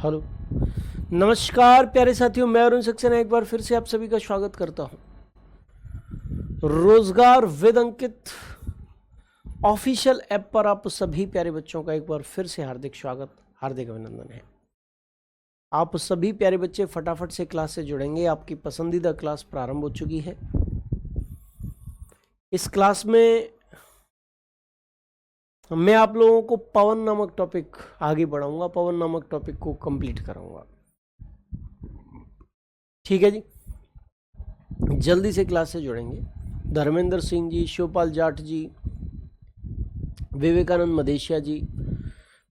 Hello, नमस्कार प्यारे साथियों, मैं अरुण सक्सेना एक बार फिर से आप सभी का स्वागत करता हूं रोजगार विद अंकित ऑफिशियल ऐप पर। आप सभी प्यारे बच्चों का एक बार फिर से हार्दिक स्वागत, हार्दिक अभिनंदन है। आप सभी प्यारे बच्चे फटाफट से क्लास से जुड़ेंगे। आपकी पसंदीदा क्लास प्रारंभ हो चुकी है। इस क्लास में मैं आप लोगों को पवन नामक टॉपिक आगे बढ़ाऊंगा, पवन नामक टॉपिक को कंप्लीट कराऊंगा। ठीक है जी, जल्दी से क्लास से जुड़ेंगे। धर्मेंद्र सिंह जी, शिवपाल जाट जी, विवेकानंद मदेशिया जी,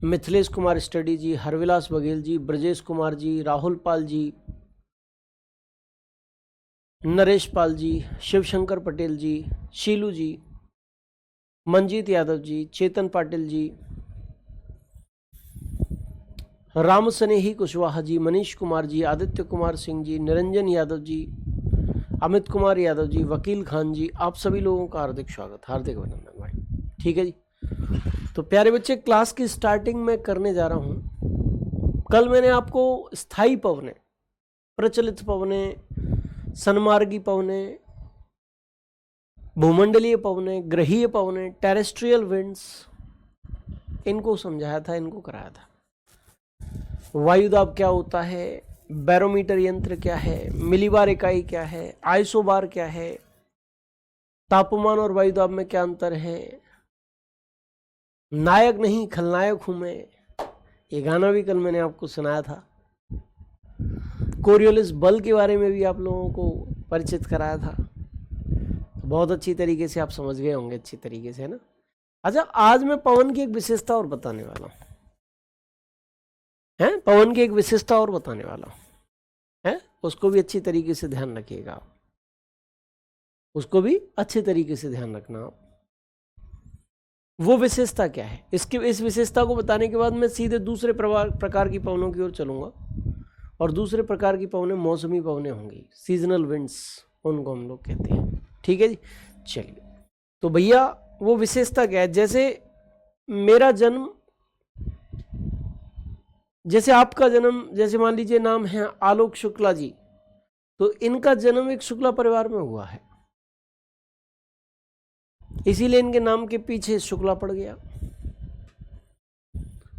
मिथिलेश कुमार स्टडी जी, हरविलास बघेल जी, ब्रजेश कुमार जी, राहुल पाल जी, नरेश पाल जी, शिवशंकर पटेल जी, शीलू जी, मंजीत यादव जी, चेतन पाटिल जी, राम स्नेही कुशवाहा जी, मनीष कुमार जी, आदित्य कुमार सिंह जी, निरंजन यादव जी, अमित कुमार यादव जी, वकील खान जी, आप सभी लोगों का हार्दिक स्वागत, हार्दिक अभिनंदन भाई। ठीक है जी, तो प्यारे बच्चे क्लास की स्टार्टिंग में करने जा रहा हूं। कल मैंने आपको स्थायी पवने, प्रचलित पवने, सन्मार्गी पवने, भूमंडलीय पवने, ग्रहीय पवने, टेरेस्ट्रियल विंड्स, इनको समझाया था, इनको कराया था। वायुदाब क्या होता है, बैरोमीटर यंत्र क्या है, मिलीबार इकाई क्या है, आइसोबार क्या है, तापमान और वायुदाब में क्या अंतर है, नायक नहीं खलनायक हूं मैं, ये गाना भी कल मैंने आपको सुनाया था। कोरियोलिस बल के बारे में भी आप लोगों को परिचित कराया था। बहुत अच्छी तरीके से आप समझ गए होंगे, अच्छी तरीके से, है ना। अच्छा, आज मैं पवन की एक विशेषता और बताने वाला हूं, है पवन की एक विशेषता और बताने वाला हूं, है उसको भी अच्छी तरीके से ध्यान रखिएगा आप, उसको भी अच्छे तरीके से ध्यान रखना आप। वो विशेषता क्या है, इस विशेषता को बताने के बाद मैं सीधे दूसरे प्रकार की पवनों की ओर चलूंगा। और दूसरे प्रकार की पवनें मौसमी पवनें होंगी, सीजनल विंड्स उनको हम लोग कहते हैं। ठीक है जी, चलिए। तो भैया वो विशेषता क्या है, जैसे मेरा जन्म, जैसे आपका जन्म, जैसे मान लीजिए नाम है आलोक शुक्ला जी, तो इनका जन्म एक शुक्ला परिवार में हुआ है, इसीलिए इनके नाम के पीछे शुक्ला पड़ गया।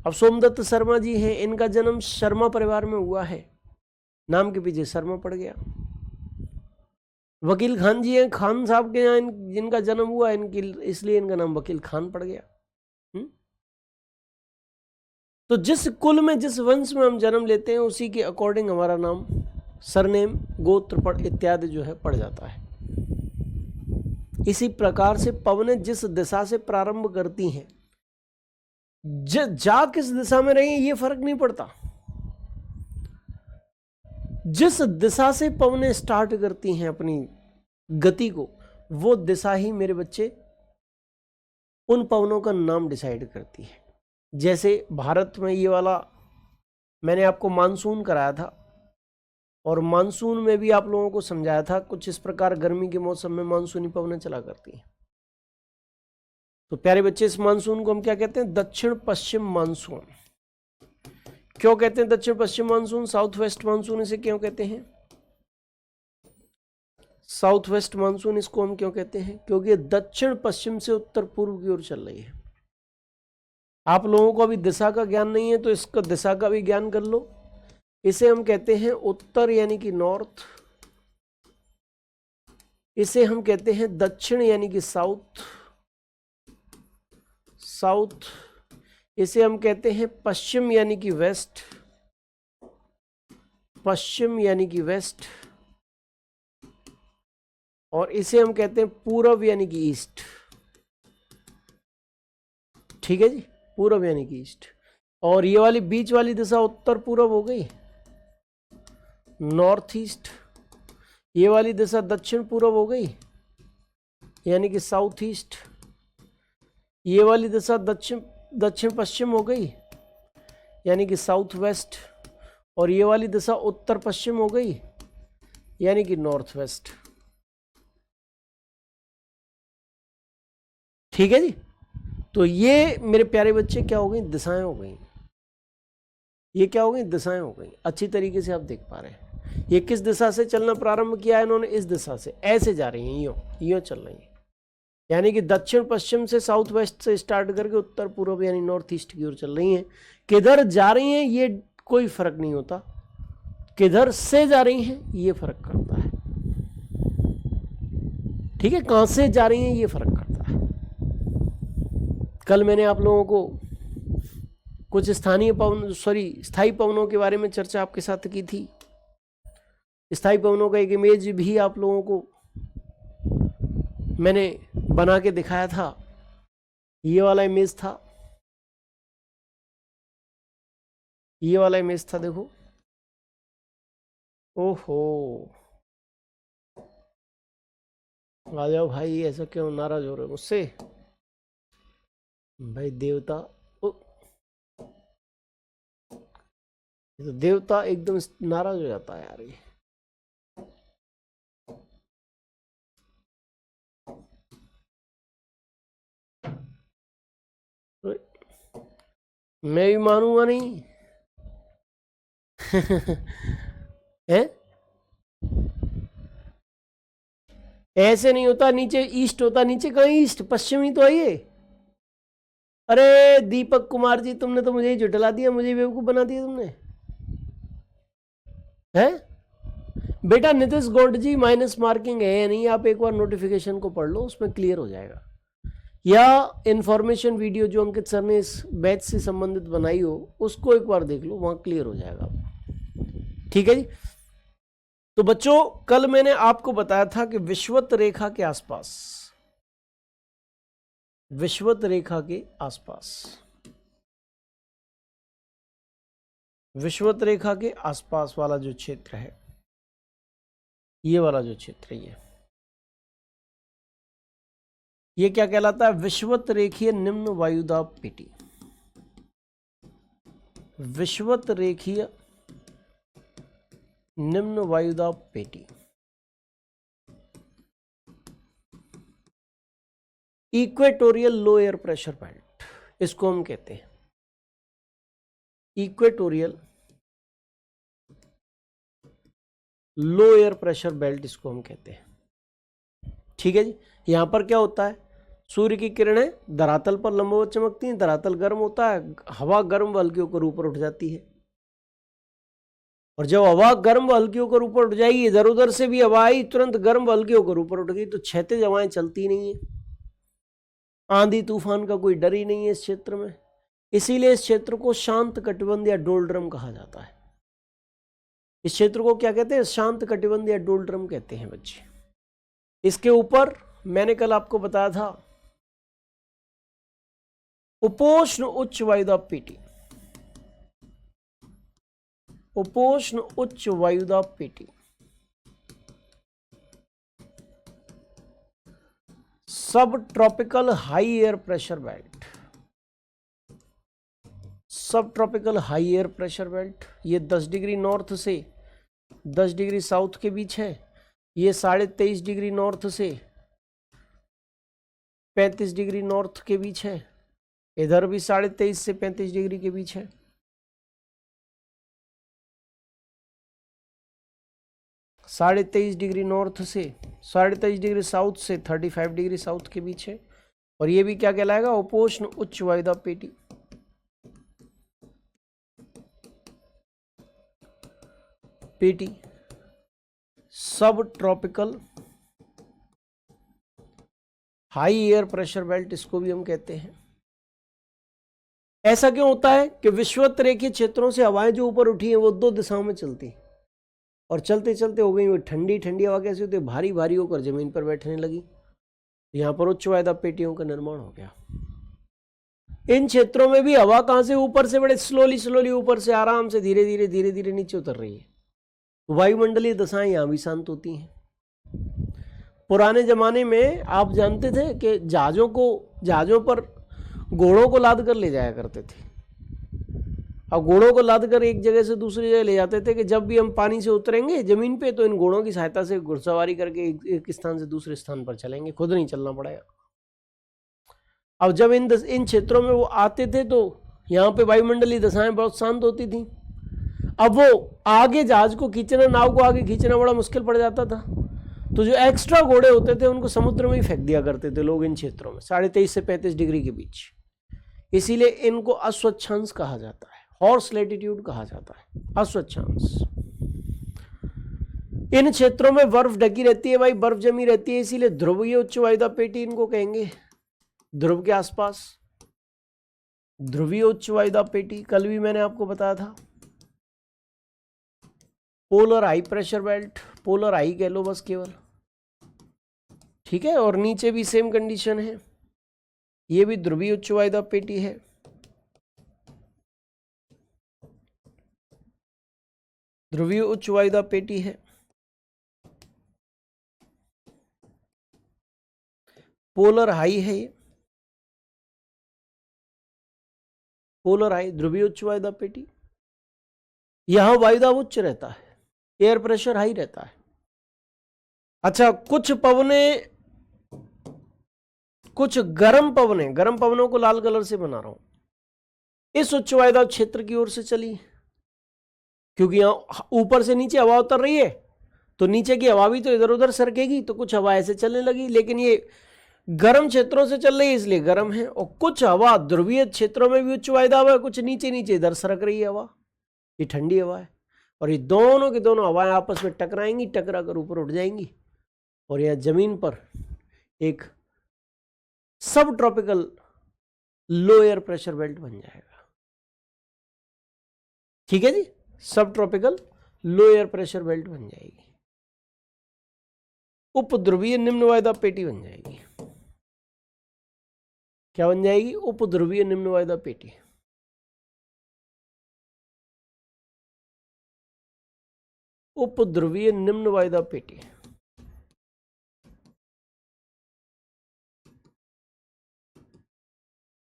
अब सोमदत्त शर्मा जी हैं, इनका जन्म शर्मा परिवार में हुआ है, नाम के पीछे शर्मा पड़ गया। वकील खान जी हैं, खान साहब के यहाँ जिनका जन्म हुआ इनकी, इसलिए इनका नाम वकील खान पड़ गया। तो जिस कुल में, जिस वंश में हम जन्म लेते हैं, उसी के अकॉर्डिंग हमारा नाम, सरनेम, गोत्र पड़ इत्यादि जो है पड़ जाता है। इसी प्रकार से पवनें जिस दिशा से प्रारंभ करती हैं, जा किस दिशा में रही ये फर्क नहीं पड़ता, जिस दिशा से पवनें स्टार्ट करती हैं अपनी गति को, वो दिशा ही मेरे बच्चे उन पवनों का नाम डिसाइड करती है। जैसे भारत में ये वाला मैंने आपको मानसून कराया था, और मानसून में भी आप लोगों को समझाया था कुछ इस प्रकार गर्मी के मौसम में मानसूनी पवनें चला करती हैं। तो प्यारे बच्चे, इस मानसून को हम क्या कहते हैं, दक्षिण पश्चिम मानसून। क्यों कहते हैं दक्षिण पश्चिम मानसून, साउथ वेस्ट मानसून इसे क्यों कहते हैं, साउथ वेस्ट मानसून इसको हम क्यों कहते हैं, क्योंकि दक्षिण पश्चिम से उत्तर पूर्व की ओर चल रही है। आप लोगों को अभी दिशा का ज्ञान नहीं है, तो इसका दिशा का भी ज्ञान कर लो। इसे हम कहते हैं उत्तर यानी कि नॉर्थ, इसे हम कहते हैं दक्षिण यानी कि साउथ, साउथ, इसे हम कहते हैं पश्चिम यानी कि वेस्ट, पश्चिम यानी कि वेस्ट, और इसे हम कहते हैं पूरब यानी कि ईस्ट। ठीक है जी, पूरब यानी कि ईस्ट। और ये वाली बीच वाली दिशा उत्तर पूरब हो गई, नॉर्थ ईस्ट। ये वाली दिशा दक्षिण पूरब हो गई, यानी कि साउथ ईस्ट। ये वाली दिशा दक्षिण पश्चिम हो गई, यानी कि साउथ वेस्ट। और ये वाली दिशा उत्तर पश्चिम हो गई, यानी कि नॉर्थ वेस्ट। ठीक है जी, तो ये मेरे प्यारे बच्चे क्या हो गई, दिशाएं हो गई। ये क्या हो गई, दिशाएं हो गई। अच्छी तरीके से आप देख पा रहे हैं। ये किस दिशा से चलना प्रारंभ किया है इन्होंने, इस दिशा से, ऐसे जा रही हैं, यूं चल रही है। यानी कि दक्षिण पश्चिम से साउथ वेस्ट से स्टार्ट करके उत्तर पूर्व यानी नॉर्थ ईस्ट की ओर चल रही हैं। किधर जा रही हैं ये कोई फर्क नहीं होता, किधर से जा रही हैं ये फर्क करता है। ठीक है, कहां से जा रही हैं ये फर्क करता है। कल मैंने आप लोगों को कुछ स्थानीय पवन स्थायी पवनों के बारे में चर्चा आपके साथ की थी। स्थायी पवनों का एक इमेज भी आप लोगों को मैंने बना के दिखाया था। ये वाला इमेज था, ये वाला इमेज था, देखो। ओहो, आ जाओ भाई, ऐसा क्यों नाराज हो रहे हो मुझसे भाई? देवता, तो देवता एकदम नाराज हो जाता है यार। ये मैं भी मानूंगा नहीं है? ऐसे नहीं होता, नीचे ईस्ट होता। नीचे कहीं ईस्ट, पश्चिम ही तो है ये। अरे दीपक कुमार जी, तुमने तो मुझे ही झुठला दिया, मुझे बेवकूफ बना दिया तुमने, है बेटा। नीतीश गौड जी माइनस मार्किंग है नहीं, आप एक बार नोटिफिकेशन को पढ़ लो, उसमें क्लियर हो जाएगा। या इंफॉर्मेशन वीडियो जो अंकित सर ने इस बैच से संबंधित बनाई हो, उसको एक बार देख लो, वहां क्लियर हो जाएगा। ठीक है जी। तो बच्चों, कल मैंने आपको बताया था कि विषुवत रेखा के आसपास, विषुवत रेखा के आसपास, विषुवत रेखा के आसपास वाला जो क्षेत्र है, ये वाला जो क्षेत्र है, ये क्या कहलाता है? विषुवत रेखीय निम्न वायुदाब पेटी। विषुवत रेखीय निम्न वायुदाब पेटी, equatorial low air pressure belt, इसको हम कहते हैं equatorial low air pressure belt, इसको हम कहते हैं। ठीक है जी। यहां पर क्या होता है, सूर्य की किरणें धरातल पर लंबवत चमकती हैं, धरातल गर्म होता है, हवा गर्म व हल्की होकर ऊपर उठ जाती है। और जब हवा गर्म व हल्की होकर ऊपर उठ जाएगी, इधर उधर से भी हवा आई, तुरंत गर्म व हल्की होकर ऊपर उठ गई, तो क्षैतिज हवाएं चलती नहीं है। आंधी तूफान का कोई डर ही नहीं है इस क्षेत्र में। इसीलिए इस क्षेत्र को शांत कटिबंध या डोलड्रम कहा जाता है। इस क्षेत्र को क्या कहते हैं? शांत कटिबंध या डोलड्रम कहते हैं बच्चे। इसके ऊपर मैंने कल आपको बताया था उपोष्ण उच्च वायुदाब पेटी, उपोष्ण उच्च वायुदाब पेटी, subtropical high air pressure belt, subtropical high air pressure belt. ये 10 डिग्री नॉर्थ से 10 डिग्री साउथ के बीच है। ये 23.5 डिग्री नॉर्थ से 35 डिग्री नॉर्थ के बीच है। इधर भी 23.5 से 35 डिग्री के बीच है। साढ़े 23 डिग्री नॉर्थ से 23.5 डिग्री साउथ से 35 डिग्री साउथ के बीच है। और ये भी क्या कहलाएगा? उपोष्ण उच्च वायुदाब पेटी। पेटी subtropical high air pressure belt, इसको भी हम कहते हैं। ऐसा क्यों होता है कि विषुवत रेखीय क्षेत्रों से हवाएं जो ऊपर उठी हैं वो दो दिशाओं में चलती, और चलते चलते हो गई वो ठंडी ठंडी हवा कैसे होती है? भारी भारी होकर जमीन पर बैठने लगी। यहां पर उच्च वायुदाब पेटियों का निर्माण हो गया। इन क्षेत्रों में भी हवा कहां से? ऊपर से बड़े स्लोली ऊपर से आराम से धीरे धीरे नीचे उतर रही है। वायुमंडलीय दशाएं यहां भी शांत होती हैं। पुराने जमाने में आप जानते थे कि जहाजों पर घोड़ों को लाद कर ले जाया करते थे। अब घोड़ों को लाद कर एक जगह से दूसरी जगह ले जाते थे कि जब भी हम पानी से उतरेंगे जमीन पे तो इन घोड़ों की सहायता से घुड़सवारी करके एक स्थान से दूसरे स्थान पर चलेंगे, खुद नहीं चलना पड़ेगा। अब जब इन क्षेत्रों में वो आते थे तो यहाँ पे वायुमंडलीय दशाएं बहुत शांत होती थी। अब वो आगे जहाज को खींचना, नाव को आगे खींचना बड़ा मुश्किल पड़ जाता था, तो जो एक्स्ट्रा घोड़े होते थे उनको समुद्र में ही फेंक दिया करते थे लोग इन क्षेत्रों में 23.5 से 35 डिग्री के बीच। इसीलिए इनको अस्वच्छांश कहा जाता है, हॉर्स लैटिट्यूड कहा जाता है, अस्वच्छांश। इन क्षेत्रों में बर्फ ढकी रहती है भाई, बर्फ जमी रहती है, इसीलिए ध्रुवीय उच्च वायुदा पेटी इनको कहेंगे। ध्रुव के आसपास ध्रुवीय उच्च वायुदा पेटी, कल भी मैंने आपको बताया था। Polar high pressure belt, polar high कह लो बस केवल, ठीक है। और नीचे भी सेम कंडीशन है, ये भी ध्रुवीय उच्च वायुदा पेटी है। ध्रुवीय उच्च वायुदा पेटी है। पोलर हाई है, ये पोलर हाई ध्रुवीय उच्च वायुदा पेटी। यहां वायुदाब उच्च रहता है, एयर प्रेशर हाई रहता है। अच्छा, कुछ पवने, कुछ गर्म पवने, गर्म पवनों को लाल कलर से बना रहा हूं, इस उच्च वायुदाब क्षेत्र की ओर से चली, क्योंकि यहां ऊपर से नीचे हवा उतर रही है तो नीचे की हवा भी तो इधर उधर सरकेगी, तो कुछ हवा ऐसे चलने लगी, लेकिन ये गर्म क्षेत्रों से चल रही है इसलिए गर्म है। और कुछ हवा ध्रुवीय क्षेत्रों में भी उच्च वायुदाब है, कुछ नीचे नीचे इधर सरक रही है हवा, ये ठंडी हवा है। और ये दोनों की दोनों हवाएं आपस में टकराएंगी, टकरा कर ऊपर उठ जाएंगी और यह जमीन पर एक सब ट्रॉपिकल लो एयर प्रेशर बेल्ट बन जाएगा। ठीक है जी, सब ट्रॉपिकल लो एयर प्रेशर बेल्ट बन जाएगी, उपध्रुवीय निम्न वायुदाब पेटी बन जाएगी। क्या बन जाएगी? उपध्रुवीय निम्न वायुदाब पेटी। उपध्रुवीय निम्न वायुदाब पेटी।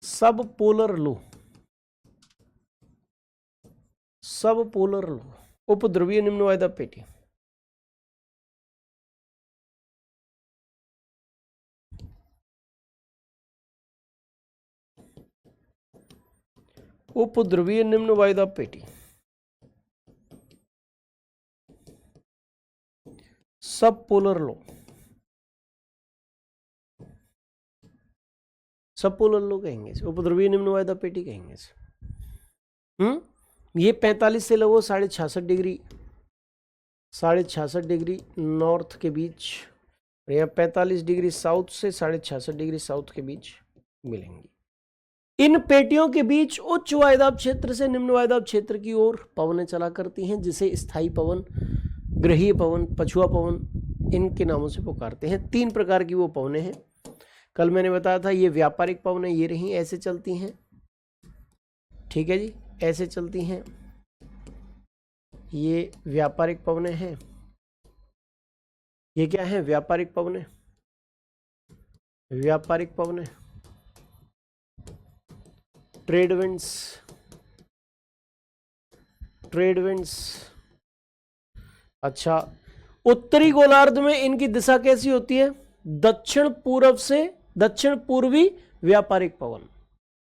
सब पोलर लो, सब पोलर लो, उपध्रुवीय निम्न वायुदाब पेटी। उपध्रुवीय निम्न वायुदाब पेटी, सब पोलर लो, सब पोलर लो कहेंगे, उपध्रुवीय निम्न वायुदाब पेटी कहेंगे। ये 45 से लगभग 66.5 डिग्री, 66.5 डिग्री नॉर्थ के बीच, या 45 डिग्री साउथ से 66.5 डिग्री साउथ के बीच मिलेंगी। इन पेटियों के बीच उच्च वायुदाब क्षेत्र से निम्न वायुदाब क्षेत्र की ओर पवनें चला करती हैं, जिसे स्थायी पवन, ग्रहीय पवन, पछुआ पवन इनके नामों से पुकारते हैं। 3 प्रकार की वो पवनें हैं। कल मैंने बताया था ये व्यापारिक पवनें ये रही, ऐसे चलती हैं, ठीक है जी, ऐसे चलती हैं, ये व्यापारिक पवनें हैं। ये क्या है? व्यापारिक पवनें, व्यापारिक पवनें, ट्रेड विंड्स, ट्रेड विंड्स। अच्छा, उत्तरी गोलार्ध में इनकी दिशा कैसी होती है? दक्षिण पूर्व से दक्षिण पूर्वी व्यापारिक पवन।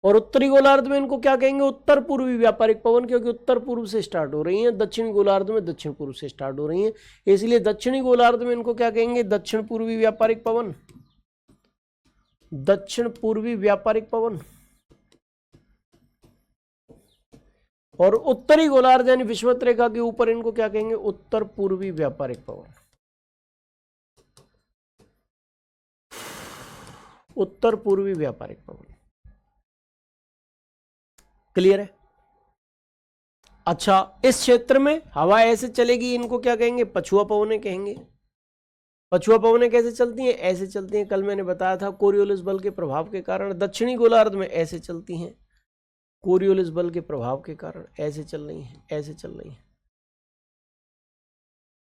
और उत्तरी गोलार्ध में इनको क्या कहेंगे? उत्तर पूर्वी व्यापारिक पवन, क्योंकि उत्तर पूर्व से स्टार्ट हो रही हैं, दक्षिणी गोलार्ध में दक्षिण पूर्व से स्टार्ट हो रही हैं, इसलिए दक्षिणी गोलार्ध में इनको क्या कहेंगे? दक्षिण पूर्वी व्यापारिक पवन, दक्षिण पूर्वी व्यापारिक पवन। और उत्तरी गोलार्ध यानी विषुवत रेखा के ऊपर इनको क्या कहेंगे? उत्तर पूर्वी व्यापारिक पवन, उत्तर पूर्वी व्यापारिक पवन। क्लियर है? अच्छा, इस क्षेत्र में हवा ऐसे चलेगी, इनको क्या कहेंगे? पछुआ पवनें कहेंगे। पछुआ पवनें कैसे चलती हैं? ऐसे चलती हैं, कल मैंने बताया था, कोरियोलिस बल के प्रभाव के कारण। दक्षिणी गोलार्ध में ऐसे चलती हैं, कोरियोलिस बल के प्रभाव के कारण ऐसे चल रही हैं, ऐसे चल रही हैं।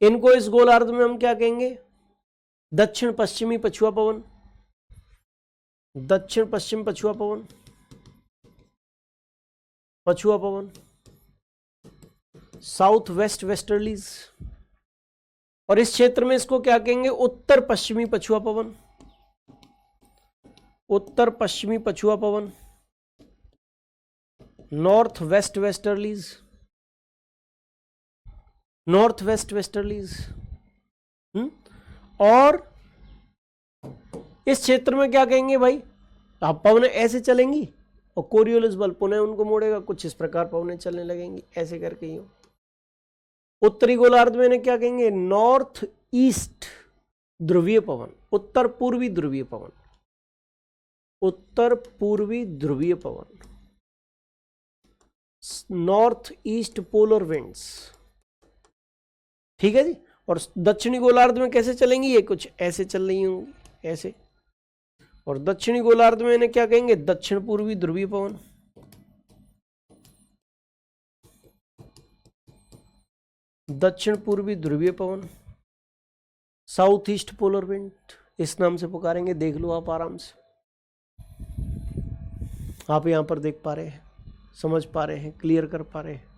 इनको इस गोलार्ध में हम क्या कहेंगे? दक्षिण पश्चिमी पछुआ पवन, दक्षिण पश्चिम पछुआ पवन, पछुआ पवन, साउथ वेस्ट वेस्टर्लीज। और इस क्षेत्र में इसको क्या कहेंगे? उत्तर पश्चिमी पछुआ पवन, उत्तर पश्चिमी पछुआ पवन, north west westerlies, north west westerlies. और इस क्षेत्र में क्या कहेंगे भाई, आप पवनें ऐसे चलेंगी और कोरियोलिस बल पुनः उनको मोड़ेगा, कुछ इस प्रकार पवनें चलने लगेंगी ऐसे करके यूं। उत्तरी गोलार्ध में इन्हें क्या कहेंगे, नॉर्थ ईस्ट ध्रुवीय पवन, उत्तर पूर्वी ध्रुवीय पवन, उत्तर पूर्वी ध्रुवीय पवन, नॉर्थ ईस्ट पोलर विंड्स। ठीक है जी। और दक्षिणी गोलार्ध में कैसे चलेंगी, ये कुछ ऐसे चल रही होंगी ऐसे। और दक्षिणी गोलार्ध में इन्हें क्या कहेंगे, दक्षिण पूर्वी ध्रुवीय पवन, दक्षिण पूर्वी ध्रुवीय पवन, साउथ ईस्ट पोलर विंड, इस नाम से पुकारेंगे। देख लो आप आराम से, आप यहां पर देख पा रहे हैं, समझ पा रहे हैं, क्लियर कर पा रहे हैं।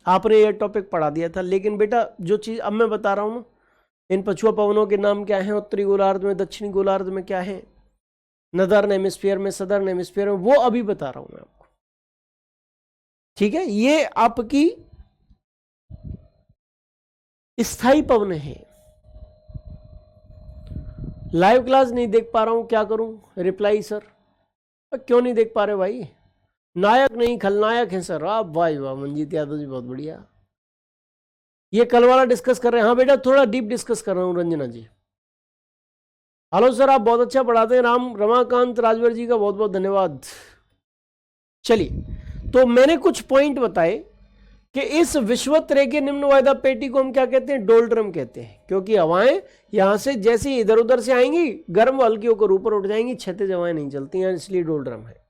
आपने ये टॉपिक पढ़ा दिया था, लेकिन बेटा जो चीज अब मैं बता रहा हूं ना, इन पछुआ पवनों के नाम क्या हैं, उत्तरी गोलार्ध में, दक्षिणी गोलार्ध में क्या है, नदर्न हेमिस्फीयर में, सदर्न हेमिस्फीयर में, वो अभी बता रहा हूं मैं आपको। ठीक है, ये आपकी स्थायी पवन है। लाइव क्लास नहीं देख पा रहा हूं, क्या करूं, रिप्लाई सर। क्यों नहीं देख पा रहे भाई, नायक नहीं खलनायक है सर आप। भाई वाह मंजीत यादव जी, बहुत बढ़िया। ये कल वाला डिस्कस कर रहे हैं। हाँ बेटा, थोड़ा डीप डिस्कस कर रहा हूं। रंजना जी, हेलो सर, आप बहुत अच्छा पढ़ाते हैं। रमाकांत राजवर जी का बहुत बहुत धन्यवाद। चलिए, तो मैंने कुछ पॉइंट बताए कि इस विषुवत रेखीय निम्न वायदा पेटी को हम क्या कहते हैं, डोल्ड्रम कहते हैं, क्योंकि हवाएं यहां से जैसे इधर उधर से आएंगी, गर्म हल्की होकर ऊपर उठ जाएंगी, क्षैतिज हवाएं नहीं चलती हैं, इसलिए डोल्ड्रम है।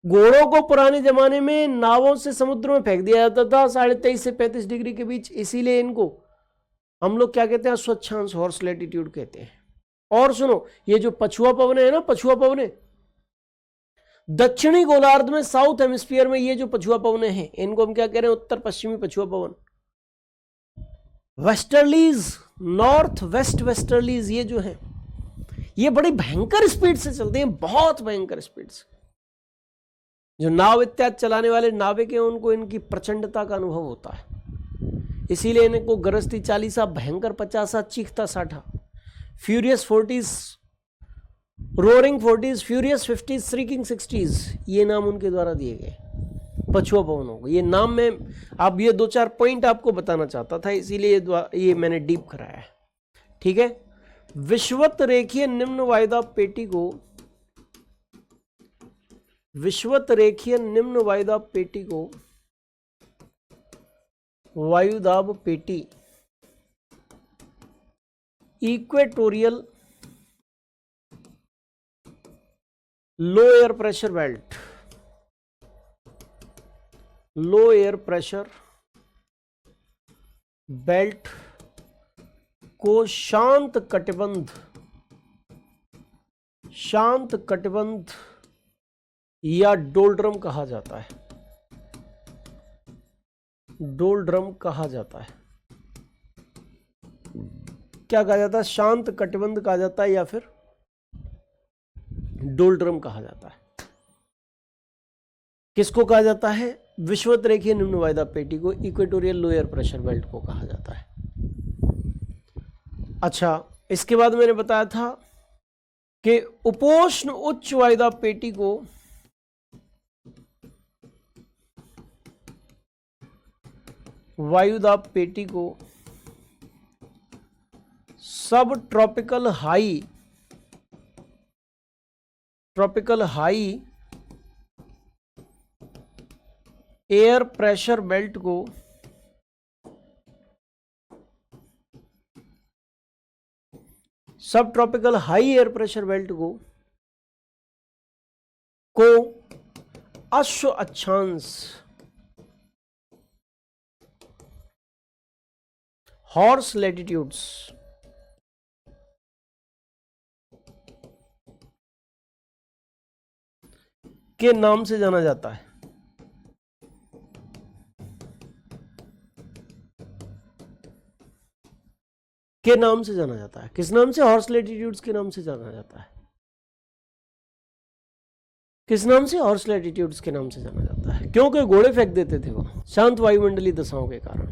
घोड़ों को पुराने जमाने में नावों से समुद्र में फेंक दिया जाता था 23.5 से 35 डिग्री के बीच, इसीलिए इनको हम लोग क्या कहते हैं, स्वच्छांश, हॉर्स लैटिट्यूड कहते हैं। और सुनो, ये जो पछुआ पवने है ना, पछुआ पवने दक्षिणी गोलार्ध में, साउथ हेमिस्फीयर में, ये जो पछुआ पवने हैं इनको हम क्या कह रहे हैं, उत्तर पश्चिमी पछुआ पवन। वेस्टर्लीज, नॉर्थ वेस्ट वेस्टर्लीज, ये जो है ये बड़ी भयंकर स्पीड से चलते हैं, बहुत भयंकर स्पीड से। जो नाव इत्यादि चलाने वाले नाविक हैं उनको इनकी प्रचंडता का अनुभव होता है, इसीलिए इनको गरजती चालीसा, भयंकर 50, चीखता 60, furious 40s, roaring 40s, furious 50s, shrieking 60s, ये नाम उनके द्वारा दिए गए पछुआ पवनों को। ये नाम में आप ये 2-4 पॉइंट आपको बताना चाहता था, इसीलिए ये मैंने डीप कराया है। ठीक है, विषुवत रेखीय निम्न वायदा पेटी को, विषुवत रेखीय निम्न वायदा पेटी को वायुदाब पेटी, equatorial low air pressure belt, low air pressure belt को शांत कटिबंध या डोल्ड्रम कहा जाता है, डोल्ड्रम कहा जाता है। क्या कहा जाता है, शांत कटिबंध कहा जाता है या फिर डोल्ड्रम कहा जाता है। किसको कहा जाता है, विषुवत रेखीय निम्न वायदा पेटी को, equatorial low air pressure belt को कहा जाता है। अच्छा, इसके बाद मैंने बताया था कि उपोष्ण उच्च वायदा पेटी को वायुदाब पेटी को सब tropical high air pressure belt को सब tropical high air pressure belt को अश्व अक्षांश, हॉर्स लैटिट्यूड्स के नाम से जाना जाता है। के नाम से जाना जाता है। किस नाम से, हॉर्स लैटिट्यूड्स के नाम से जाना जाता है। किस नाम से? हॉर्स लैटिट्यूड्स के नाम से जाना जाता है, क्योंकि घोड़े फेंक देते थे वो शांत वायुमंडलीय दशाओं के कारण।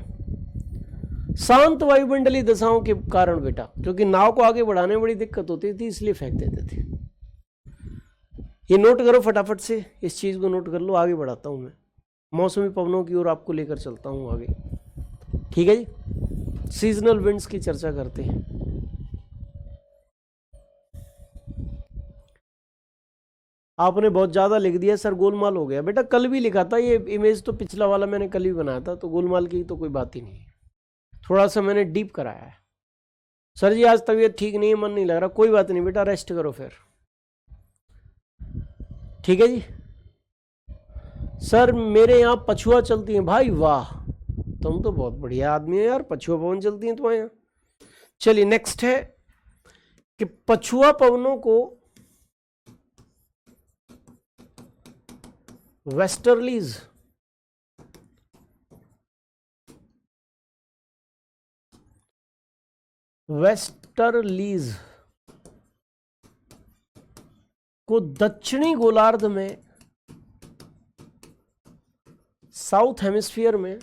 शांत वायुमंडलीय दशाओं के कारण बेटा, क्योंकि नाव को आगे बढ़ाने में बड़ी दिक्कत होती थी, इसलिए फेंक देते थे। ये नोट करो फटाफट से, इस चीज को नोट कर लो। आगे बढ़ाता हूं मैं, मौसमी पवनों की ओर आपको लेकर चलता हूं आगे। ठीक है जी, सीजनल विंड्स की चर्चा करते हैं। आपने बहुत ज़्यादा लिख दिया सर, गोलमाल हो गया। बेटा कल भी लिखा था ये इमेज, तो पिछला वाला मैंने कल भी बनाया था, तो गोलमाल की तो कोई बात ही नहीं है। थोड़ा सा मैंने डीप कराया है। सर जी आज तबीयत ठीक नहीं है, मन नहीं लग रहा, कोई बात नहीं बेटा, रेस्ट करो फिर। ठीक है जी। सर मेरे यहाँ पछुआ चलती हैं। भाई वाह, तुम तो बहुत बढ़िया आदमी हो यार, पछुआ पवन चलती हैं तुम्हारे यहाँ। चलिए नेक्स्ट है कि पछुआ पवनों को वेस्टर्लीज को दक्षिणी गोलार्ध में, साउथ हेमिस्फीयर में,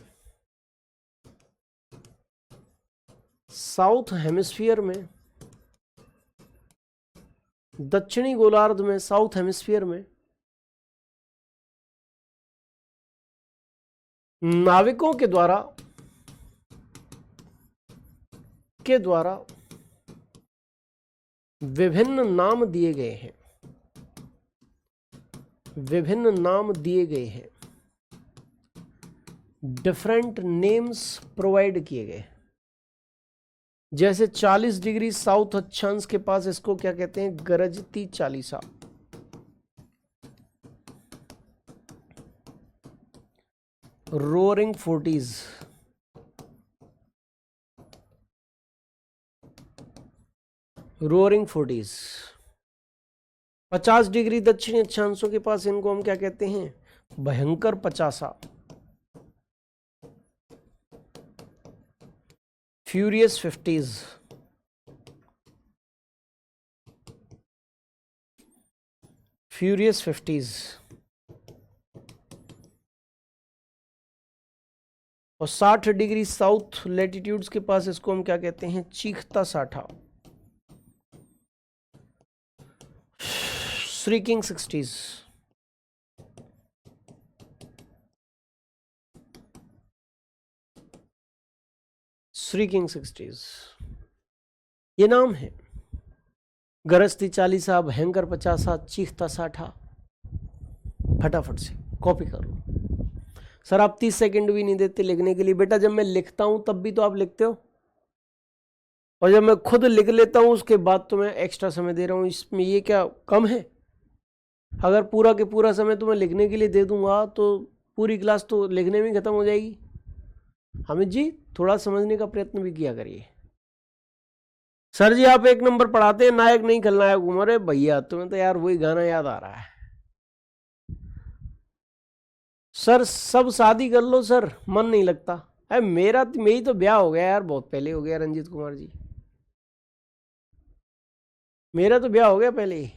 दक्षिणी गोलार्ध में, साउथ हेमिस्फीयर में नाविकों के द्वारा विभिन्न नाम दिए गए हैं, डिफरेंट नेम्स प्रोवाइड किए गए। जैसे 40 डिग्री साउथ अक्षांश के पास इसको क्या कहते हैं? गरजती चालीसा। Roaring forties, roaring forties. 50 degree दक्षिणी अक्षांशों के पास इनको हम क्या कहते हैं? भयंकर पचासा, फ्यूरियस फिफ्टीज। और 60 डिग्री साउथ लैटिट्यूड्स के पास इसको हम क्या कहते हैं? चीखता साठा, श्रीकिंग सिक्सटीज। ये नाम है। गरजती चालीसा, भयंकर पचासा, चीखता साठा। फटाफट से कॉपी कर लो। सर आप 30 सेकंड भी नहीं देते लिखने के लिए। बेटा जब मैं लिखता हूं तब भी तो आप लिखते हो, और जब मैं खुद लिख लेता हूं उसके बाद तो मैं एक्स्ट्रा समय दे रहा हूं। इसमें ये क्या कम है? अगर पूरा के पूरा समय तो मैं लिखने के लिए दे दूंगा तो पूरी क्लास तो लिखने में खत्म हो जाएगी। हामिद जी थोड़ा समझने का प्रयत्न भी किया करिए। सर जी आप एक नंबर पढ़ाते हैं, नायक नहीं खलनायक हूं। अरे भैया तुम्हें तो यार वही गाना याद आ रहा है। सर सब शादी कर लो सर, मन नहीं लगता। अरे मेरी तो ब्याह हो गया यार, बहुत पहले हो गया रंजीत कुमार जी, मेरा तो ब्याह हो गया पहले ही।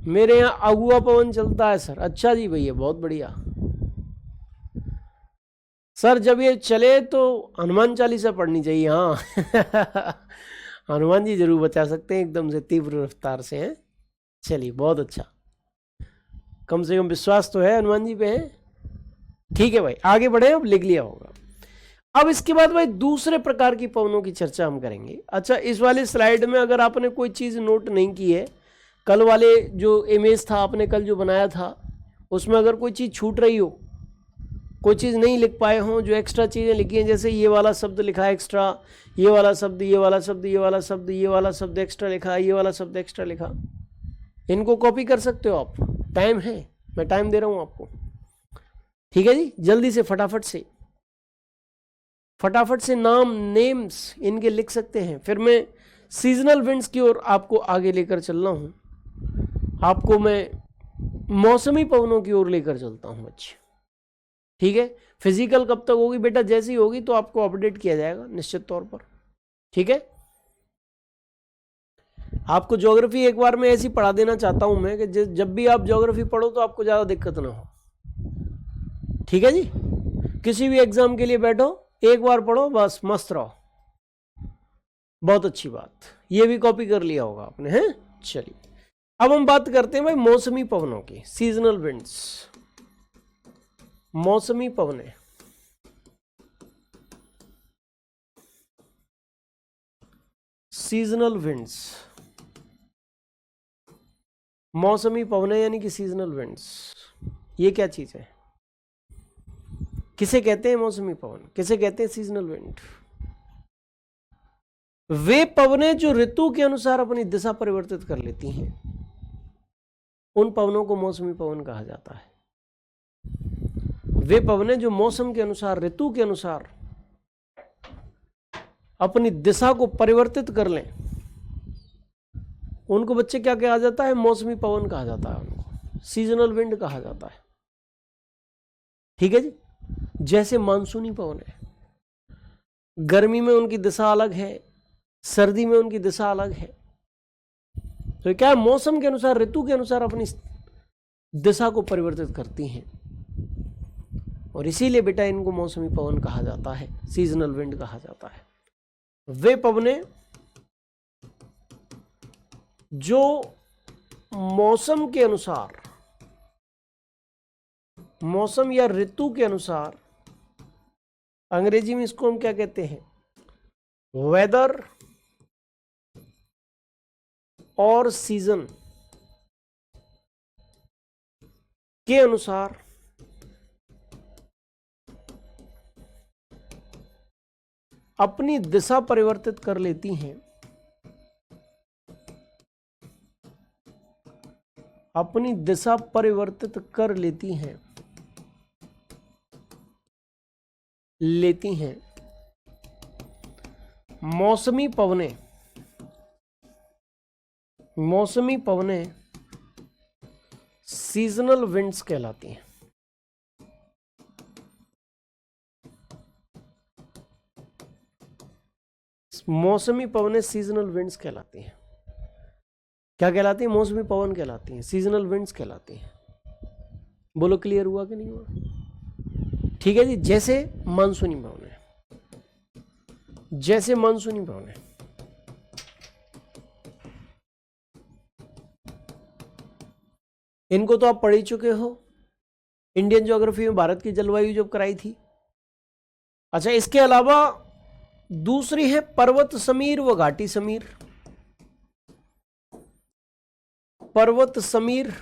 मेरे यहाँ अगुआ पवन चलता है सर। अच्छा जी भैया बहुत बढ़िया। सर जब ये चले तो हनुमान चालीसा पढ़नी चाहिए। हाँ हनुमान जी जरूर बचा सकते हैं एकदम से तीव्र रफ्तार से हैं। चलिए बहुत अच्छा, कम से कम विश्वास तो है हनुमान जी पे है। ठीक है भाई आगे बढ़े, अब लिख लिया होगा। अब इसके बाद भाई दूसरे प्रकार की पवनों की चर्चा हम करेंगे। अच्छा इस वाले स्लाइड में अगर आपने कोई चीज नोट नहीं की है, कल वाले जो इमेज था आपने कल जो बनाया था उसमें अगर कोई चीज छूट रही हो, कोई चीज नहीं लिख पाए हो, जो एक्स्ट्रा चीजें लिखी हैं, जैसे ये वाला शब्द लिखा है एक्स्ट्रा, ये वाला शब्द, ये वाला शब्द, ये वाला शब्द, ये वाला शब्द एक्स्ट्रा लिखा, ये वाला शब्द एक्स्ट्रा लिखा, इनको कॉपी कर सकते हो आप। टाइम है, मैं टाइम दे रहा हूं आपको। ठीक है जी, जल्दी से फटाफट से नाम नेम्स इनके लिख सकते हैं। फिर मैं सीजनल विंड्स की ओर आपको आगे लेकर चल रहा हूं, आपको मैं मौसमी पवनों की ओर लेकर चलता हूं बच्चे। ठीक है, फिजिकल कब तक होगी बेटा? जैसी होगी तो आपको अपडेट किया जाएगा निश्चित तौर पर। ठीक है, आपको ज्योग्राफी एक बार में ऐसी पढ़ा देना चाहता हूं मैं कि जब भी आप ज्योग्राफी पढ़ो तो आपको ज़्यादा दिक्कत ना हो। ठीक है जी, किसी भी एग्जाम के लिए बैठो एक बार पढ़ो बस, मस्त रहो। बहुत अच्छी बात, ये भी कॉपी कर लिया होगा आपने, हैं। चलिए अब हम बात करते हैं भाई मौसमी पवनों की, सीजनल विंड्स। मौसमी पवनें, सीजनल विंड्स। मौसमी पवनें यानी कि सीजनल विंड्स, ये क्या चीज है? किसे कहते हैं मौसमी पवन, किसे कहते हैं सीजनल विंड? वे पवनें जो ऋतु के अनुसार अपनी दिशा परिवर्तित कर लेती हैं, उन पवनों को मौसमी पवन कहा जाता है। वे पवनें जो मौसम के अनुसार, ऋतु के अनुसार अपनी दिशा को परिवर्तित कर लें, उनको बच्चे क्या कहा जाता है? मौसमी पवन कहा जाता है, उनको सीजनल विंड कहा जाता है। ठीक है जी। जैसे मानसूनी पवन है, गर्मी में उनकी दिशा अलग है, सर्दी में उनकी दिशा अलग है। तो क्या मौसम के अनुसार, ऋतु के अनुसार अपनी दिशा को परिवर्तित करती हैं, और इसीलिए बेटा इनको मौसमी पवन कहा जाता है, सीजनल विंड कहा जाता है। वे पवनें जो मौसम के अनुसार, मौसम या ऋतु के अनुसार, अंग्रेजी में इसको हम क्या कहते हैं? वेदर और सीजन के अनुसार अपनी दिशा परिवर्तित कर लेती हैं, अपनी दिशा परिवर्तित कर लेती हैं, मौसमी पवनें। मौसमी पवनें सीजनल विंड्स कहलाती हैं। मौसमी पवनें सीजनल विंड्स कहलाती हैं। क्या कहलाती हैं? मौसमी पवन कहलाती हैं, सीजनल विंड्स कहलाती हैं। बोलो क्लियर हुआ कि नहीं हुआ? ठीक है जी। जैसे मानसूनी पवनें, जैसे मानसूनी पवनें, इनको तो आप पढ़ ही चुके हो, इंडियन ज्योग्राफी में भारत की जलवायु जब कराई थी। अच्छा, इसके अलावा दूसरी है पर्वत समीर व घाटी समीर। पर्वत समीर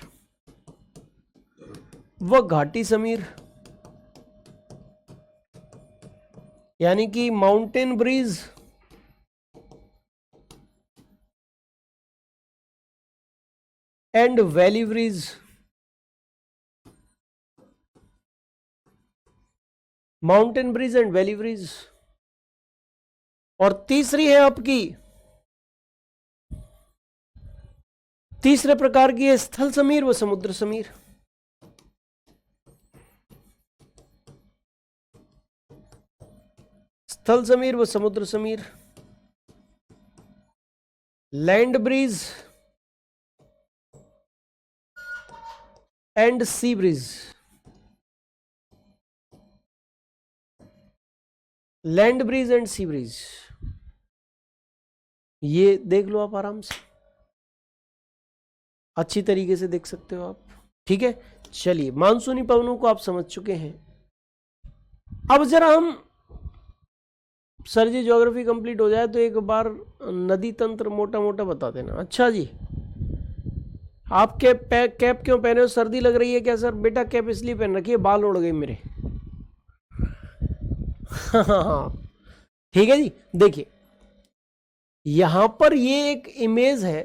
व घाटी समीर, यानी कि mountain breeze and valley breeze. Mountain breeze and valley breeze. और तीसरी है आपकी, तीसरे प्रकार की है स्थल समीर व समुद्र समीर। स्थल समीर व समुद्र Sameer, land breeze and sea breeze. Land breeze and sea breeze, ये देख लो आप आराम से, अच्छी तरीके से देख सकते हो आप। ठीक है, चलिए मानसूनी पवनों को आप समझ चुके हैं। अब जरा हम, सर जी ज्योग्राफी कंप्लीट हो जाए तो एक बार नदी तंत्र मोटा मोटा बता देना। अच्छा जी, आप कैप क्यों पहने हो? सर्दी लग रही है क्या? सर बेटा कैप इसलिए पहन रखी है, बाल उड़ गए मेरे। हाँ ठीक है जी। देखिए यहां पर ये एक इमेज है,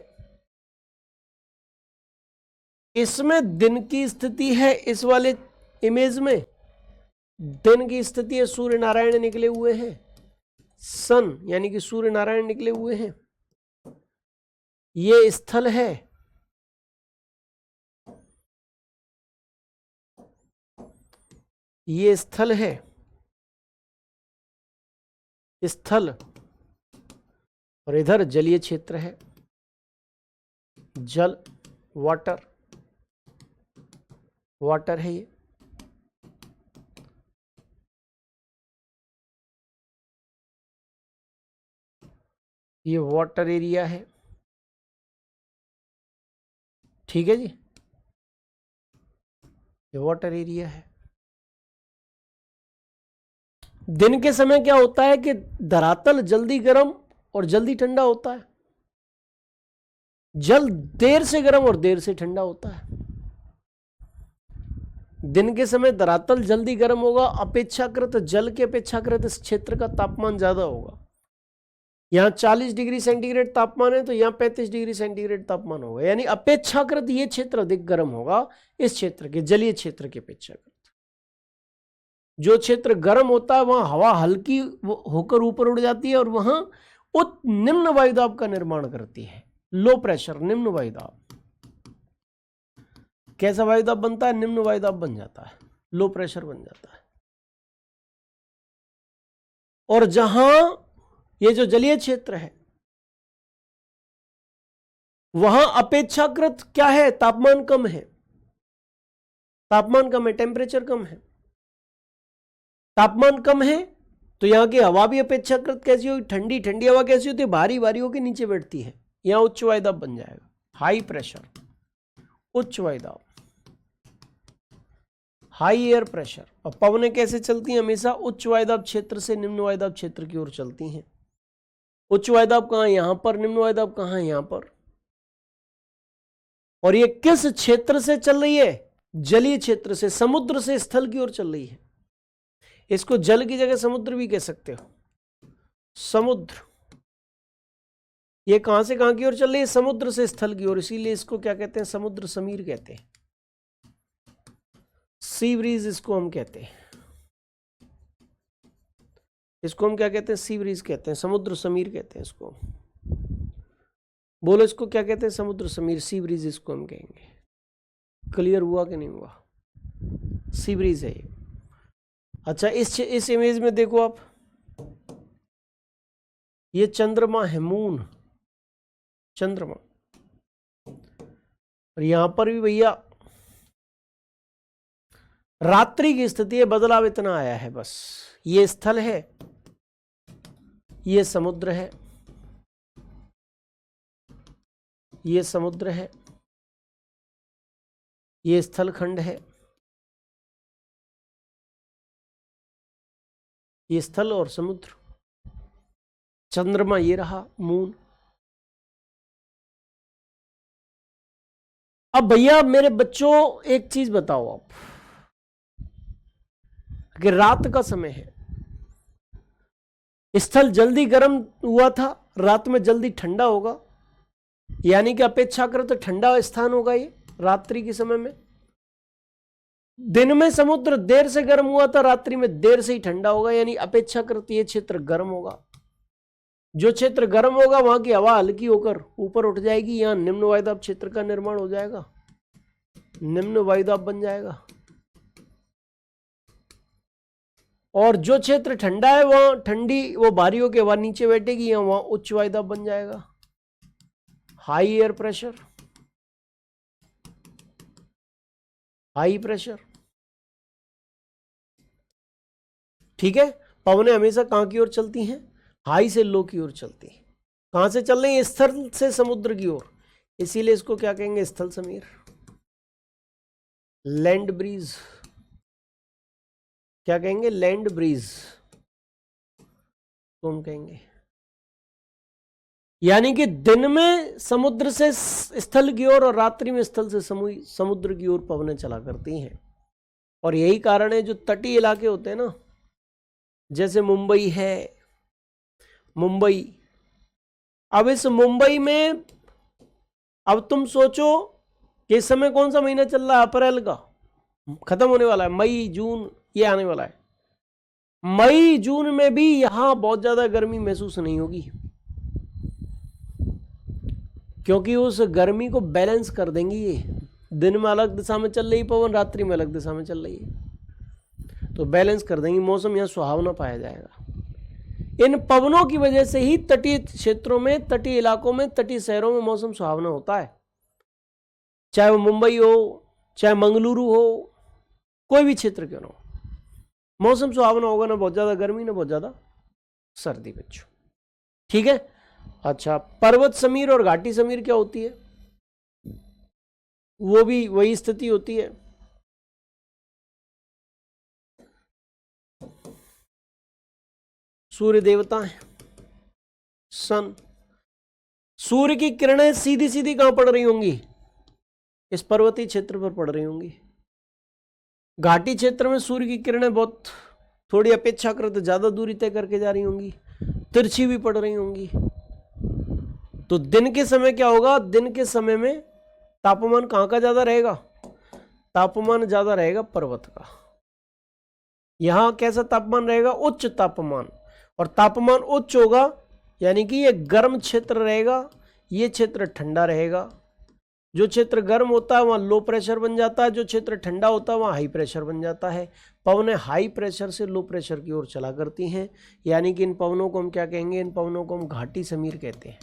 इसमें दिन की स्थिति है। इस वाले इमेज में दिन की स्थिति है, सूर्य नारायण निकले हुए हैं, सन यानी कि सूर्य नारायण निकले हुए हैं। ये स्थल है, ये स्थल है, स्थल, और इधर जलीय क्षेत्र है। जल, वाटर, वाटर है ये वाटर एरिया है, ठीक है जी, ये वाटर एरिया है। दिन के समय क्या होता है कि धरातल जल्दी गर्म और जल्दी ठंडा होता है, जल देर से गर्म और देर से ठंडा होता है। दिन के समय धरातल जल्दी गर्म होगा, अपेक्षाकृत जल के अपेक्षाकृत इस क्षेत्र का तापमान ज्यादा होगा। यहां 40 डिग्री सेंटीग्रेड तापमान है तो यहां 35 डिग्री सेंटीग्रेड तापमान होगा, यानी अपेक्षाकृत ये क्षेत्र अधिक गर्म होगा इस क्षेत्र के, जलीय क्षेत्र के अपेक्षाकृत। जो क्षेत्र गर्म होता है वहां हवा हल्की होकर ऊपर उड़ जाती है और वहां निम्न वायुदाब का निर्माण करती है। लो प्रेशर निम्न वायुदाब, कैसा वायुदाब बनता है? निम्न वायुदाब बन जाता है, लो प्रेशर बन जाता है। और जहां ये जो जलीय क्षेत्र है वहां अपेक्षाकृत क्या है? तापमान कम है, तापमान कम है, टेम्परेचर कम है। तापमान कम है तो यहां की हवा भी अपेक्षाकृत कैसी होगी? ठंडी। ठंडी हवा कैसी होती है? भारी भारी होकर नीचे बैठती है, यहां उच्च वायुदाब बन जाएगा, हाई प्रेशर, उच्च वायुदाब, हाई एयर प्रेशर। और पवनें कैसे चलती हैं? हमेशा उच्च वायुदाब क्षेत्र से निम्न वायुदाब क्षेत्र की ओर चलती हैं। उच्च वायुदाब कहां? यहां पर। निम्न वायुदाब कहां? यहां पर। और ये किस क्षेत्र से चल रही है? जलीय क्षेत्र से, समुद्र से स्थल की ओर चल रही है। इसको जल की जगह समुद्र भी कह सकते हो, समुद्र। ये कहां से कहां की ओर चल रही है? समुद्र से स्थल की ओर, इसीलिए इसको क्या कहते हैं? समुद्र समीर कहते हैं, सी ब्रीज इसको हम कहते हैं। इसको हम क्या कहते हैं? सी ब्रीज कहते हैं, समुद्र समीर कहते हैं इसको। बोलो इसको क्या कहते हैं? समुद्र समीर, सी ब्रीज इसको हम कहेंगे। क्लियर हुआ कि नहीं हुआ? सी ब्रीज है ये। अच्छा, इस इमेज में देखो आप, ये चंद्रमा है, मून, चंद्रमा। और यहां पर भी भैया रात्रि की स्थिति है, बदलाव इतना आया है बस। ये स्थल है, ये समुद्र है, ये समुद्र है, ये स्थल खंड है, ये स्थल और समुद्र। चंद्रमा ये रहा, मून। अब भैया मेरे बच्चों एक चीज बताओ आप, कि रात का समय है, स्थल जल्दी गर्म हुआ था, रात में जल्दी ठंडा होगा, यानी कि अपेक्षाकृत ठंडा स्थान होगा ये रात्रि के समय में। दिन में समुद्र देर से गर्म हुआ था, रात्रि में देर से ही ठंडा होगा, यानी अपेक्षाकृत ये क्षेत्र गर्म होगा। जो क्षेत्र गर्म होगा वहां की हवा हल्की होकर ऊपर उठ जाएगी, यहां निम्न वायुदाब क्षेत्र का निर्माण हो जाएगा, निम्न वायुदाब बन जाएगा। और जो क्षेत्र ठंडा है वहां ठंडी वो भारी होकर हवा नीचे बैठेगी, यहां वहां उच्च वायुदाब बन जाएगा, high air pressure, high pressure. ठीक है, पवनें हमेशा कहां की ओर चलती हैं? हाई से लो की ओर चलती है। कहां से चल रही है? स्थल से समुद्र की ओर, इसीलिए इसको क्या कहेंगे? स्थल समीर, लैंड ब्रीज। क्या कहेंगे? लैंड ब्रीज तो हम कहेंगे। यानी कि दिन में समुद्र से स्थल की ओर और रात्रि में स्थल से समुद्र की ओर पवनें चला करती हैं। और यही कारण है जो तटीय इलाके होते हैं ना, जैसे मुंबई है, मुंबई। अब इस मुंबई में अब तुम सोचो कि इस समय कौन सा महीना चल रहा है? अप्रैल का खत्म होने वाला है, मई जून ये आने वाला है। मई जून में भी यहां बहुत ज्यादा गर्मी महसूस नहीं होगी, क्योंकि उस गर्मी को बैलेंस कर देंगी ये। दिन में अलग दिशा में चल रही पवन, रात्रि में अलग दिशा में चल रही है, तो बैलेंस कर देंगी, मौसम यहां सुहावना पाया जाएगा। इन पवनों की वजह से ही तटीय क्षेत्रों में, तटीय इलाकों में, तटीय शहरों में मौसम सुहावना होता है। चाहे वो मुंबई हो, चाहे मंगलुरु हो, कोई भी क्षेत्र क्यों ना हो, मौसम सुहावना होगा, ना बहुत ज्यादा गर्मी ना बहुत ज्यादा सर्दी बच्चों। ठीक है। अच्छा, पर्वत समीर और घाटी समीर क्या होती है? वो भी वही स्थिति होती है। सूर्य देवता है, सन। सूर्य की किरणें सीधी सीधी कहां पड़ रही होंगी? इस पर्वतीय क्षेत्र पर पड़ रही होंगी। घाटी क्षेत्र में सूर्य की किरणें बहुत थोड़ी अपेक्षाकृत ज्यादा दूरी तय करके जा रही होंगी, तिरछी भी पड़ रही होंगी। तो दिन के समय क्या होगा? दिन के समय में तापमान कहां का ज्यादा रहेगा? तापमान ज्यादा रहेगा पर्वत का। यहां कैसा तापमान रहेगा? उच्च तापमान। और तापमान उच्च होगा यानी कि ये गर्म क्षेत्र रहेगा, ये क्षेत्र ठंडा रहेगा। जो क्षेत्र गर्म होता है वहां लो प्रेशर बन जाता है, जो क्षेत्र ठंडा होता है वहां हाई प्रेशर बन जाता है। पवनें हाई प्रेशर से लो प्रेशर की ओर चला करती हैं, यानी कि इन पवनों को हम क्या कहेंगे? इन पवनों को हम घाटी समीर कहते हैं।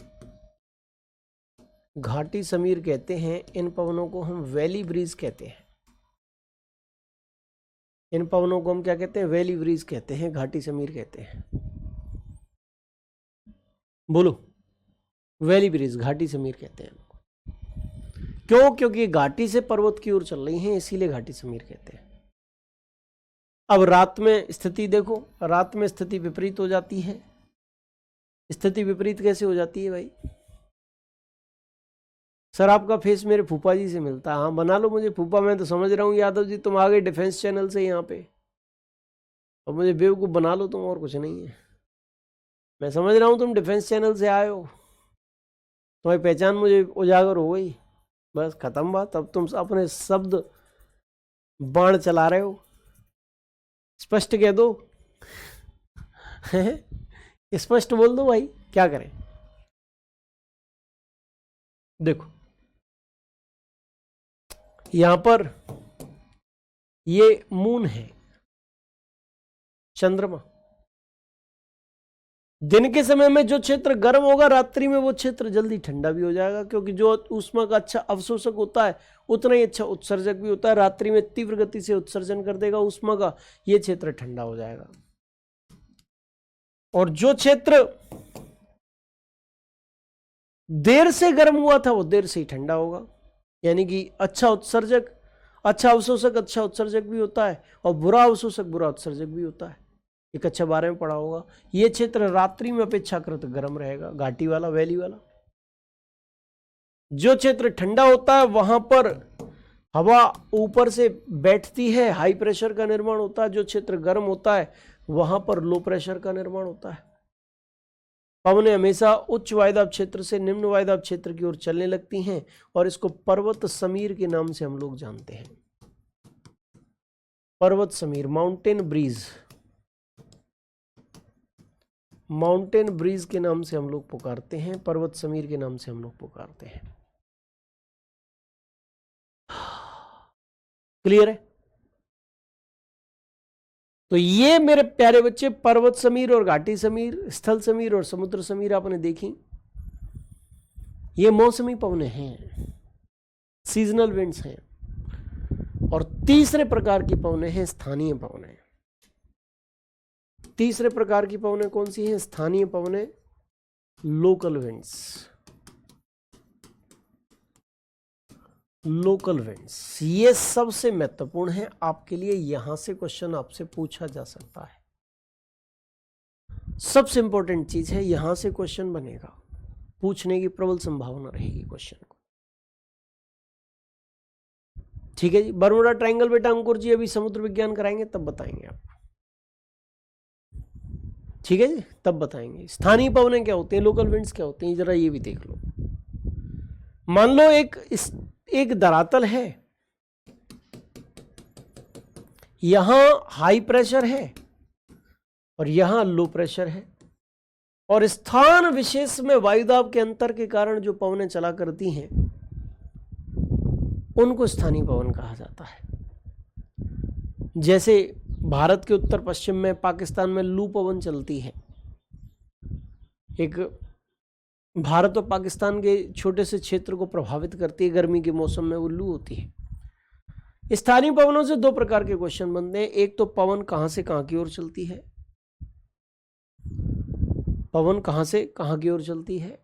घाटी समीर कहते हैं। इन पवनों को हम वैली ब्रीज कहते हैं। इन पवनों को हम क्या कहते हैं? वैली ब्रीज कहते हैं, घाटी समीर कहते हैं। बोलो, वैली ब्रीज, घाटी समीर कहते हैं। क्यों? क्योंकि घाटी से पर्वत की ओर चल रही हैं, इसीलिए घाटी समीर कहते हैं। अब रात में स्थिति देखो, रात में स्थिति विपरीत हो जाती है। स्थिति विपरीत कैसे हो जाती है भाई? सर आपका फेस मेरे फूफा जी से मिलता है। हाँ बना लो मुझे फूफा, मैं तो समझ रहा हूँ यादव जी तुम आ गए डिफेंस चैनल से यहाँ पे, और मुझे बेवकूफ़ बना लो तुम, और कुछ नहीं है। मैं समझ रहा हूँ तुम डिफेंस चैनल से आए हो, तुम्हारी पहचान मुझे उजागर हो गई, बस खत्म बात। अब तुम अपने शब्द बाण चला रहे हो, स्पष्ट कह दो। स्पष्ट बोल दो भाई, क्या करें? देखो यहां पर ये मून है, चंद्रमा। दिन के समय में जो क्षेत्र गर्म होगा, रात्रि में वो क्षेत्र जल्दी ठंडा भी हो जाएगा, क्योंकि जो ऊष्मा का अच्छा अवशोषक होता है उतना ही अच्छा उत्सर्जक भी होता है। रात्रि में तीव्र गति से उत्सर्जन कर देगा ऊष्मा का, ये क्षेत्र ठंडा हो जाएगा। और जो क्षेत्र देर से गर्म हुआ था वो देर से ही ठंडा होगा, यानी कि अच्छा उत्सर्जक, अच्छा अवशोषक अच्छा उत्सर्जक भी होता है, और बुरा अवशोषक बुरा उत्सर्जक भी होता है। एक अच्छा बारे में पढ़ा होगा। ये क्षेत्र रात्रि में अपेक्षाकृत गर्म रहेगा, घाटी वाला, वैली वाला। जो क्षेत्र ठंडा होता है वहां पर हवा ऊपर से बैठती है, हाई प्रेशर का निर्माण होता है। जो क्षेत्र गर्म होता है वहां पर लो प्रेशर का निर्माण होता है। पवनें हमेशा उच्च वायुदाब क्षेत्र से निम्न वायुदाब क्षेत्र की ओर चलने लगती हैं, और इसको पर्वत समीर के नाम से हम लोग जानते हैं। पर्वत समीर, माउंटेन ब्रीज, माउंटेन ब्रीज के नाम से हम लोग पुकारते हैं, पर्वत समीर के नाम से हम लोग पुकारते हैं। क्लियर है? तो ये मेरे प्यारे बच्चे पर्वत समीर और घाटी समीर, स्थल समीर और समुद्र समीर आपने देखी। ये मौसमी पवनें हैं, सीजनल विंड्स हैं। और तीसरे प्रकार की पवनें हैं स्थानीय पवनें। तीसरे प्रकार की पवनें कौन सी हैं? स्थानीय पवनें, लोकल विंड्स। लोकल विंड्स ये सबसे महत्वपूर्ण है आपके लिए। यहां से क्वेश्चन आपसे पूछा जा सकता है, सबसे इंपॉर्टेंट चीज है, यहां से क्वेश्चन बनेगा, पूछने की प्रबल संभावना रहेगी क्वेश्चन को। ठीक है जी। बरमुडा ट्रायंगल बेटा अंकुर जी अभी समुद्र विज्ञान कराएंगे तब बताएंगे आपको, ठीक है जी, तब बताएंगे। स्थानीय पवनें क्या होती हैं, लोकल विंड्स क्या होती हैं, जरा ये भी देख लो। मान लो एक धरातल है, यहां हाई प्रेशर है और यहां लो प्रेशर है, और स्थान विशेष में वायुदाब के अंतर के कारण जो पवनें चला करती हैं उनको स्थानीय पवन कहा जाता है। जैसे भारत के उत्तर पश्चिम में, पाकिस्तान में लू पवन चलती है, एक भारत और पाकिस्तान के छोटे से क्षेत्र को प्रभावित करती है। गर्मी के मौसम में वो लू होती है। स्थानीय पवनों से दो प्रकार के क्वेश्चन बनते हैं। एक तो पवन कहां से कहां की ओर चलती है, पवन कहां से कहां की ओर चलती है,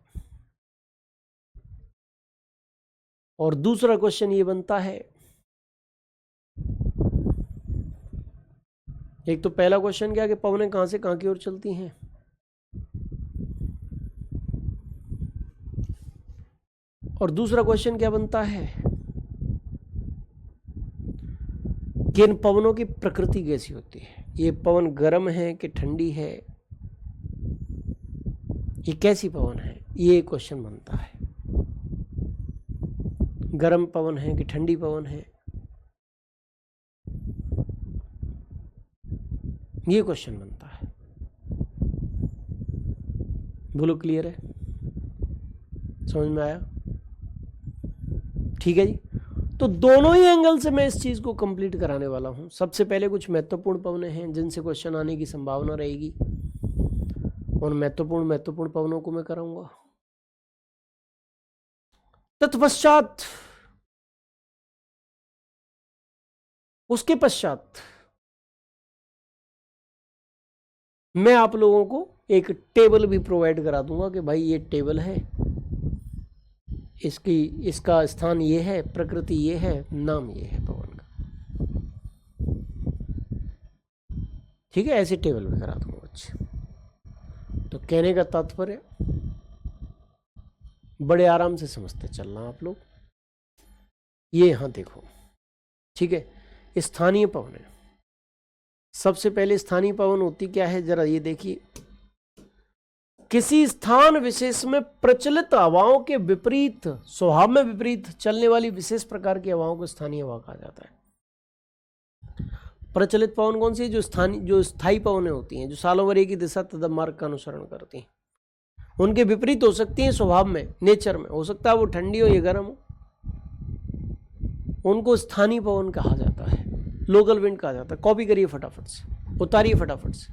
और दूसरा क्वेश्चन ये बनता है, एक तो पहला क्वेश्चन क्या कि पवनें कहां से कहां की ओर चलती हैं, और दूसरा क्वेश्चन क्या बनता है कि इन पवनों की प्रकृति कैसी होती है। ये पवन गर्म है कि ठंडी है, ये कैसी पवन है, ये क्वेश्चन बनता है। गर्म पवन है कि ठंडी पवन है, ये क्वेश्चन बनता है। बोलो क्लियर है, समझ में आया? ठीक है जी। तो दोनों ही एंगल से मैं इस चीज को कंप्लीट कराने वाला हूं। सबसे पहले कुछ महत्वपूर्ण पवनें हैं जिनसे क्वेश्चन आने की संभावना रहेगी, और महत्वपूर्ण पवनों को मैं कराऊंगा। तत्पश्चात उसके पश्चात मैं आप लोगों को एक टेबल भी प्रोवाइड करा दूंगा कि भाई ये टेबल है, इसका स्थान ये है, प्रकृति ये है, नाम ये है पवन का। ठीक है, ऐसे टेबल भी करा दूंगा। अच्छा, तो कहने का तात्पर्य बड़े आराम से समझते चलना आप लोग। ये यहां देखो, ठीक है, स्थानीय पवन है। सबसे पहले स्थानीय पवन होती क्या है, जरा ये देखिए। किसी स्थान विशेष में प्रचलित हवाओं के विपरीत, स्वभाव में विपरीत चलने वाली विशेष प्रकार की हवाओं को स्थानीय हवा कहा जाता है। प्रचलित पवन कौन सी है? जो स्थायी पवनें होती हैं, जो सालों भर एक ही दिशा तथा मार्ग का अनुसरण करती हैं। उनके विपरीत हो सकती हैं स्वभाव में, नेचर में। हो सकता है वो ठंडी हो या गर्म हो, उनको स्थानीय पवन कहा जाता है, लोकल विंड कहा जाता है। कॉपी करिए फटाफट से, उतारिए फटाफट से।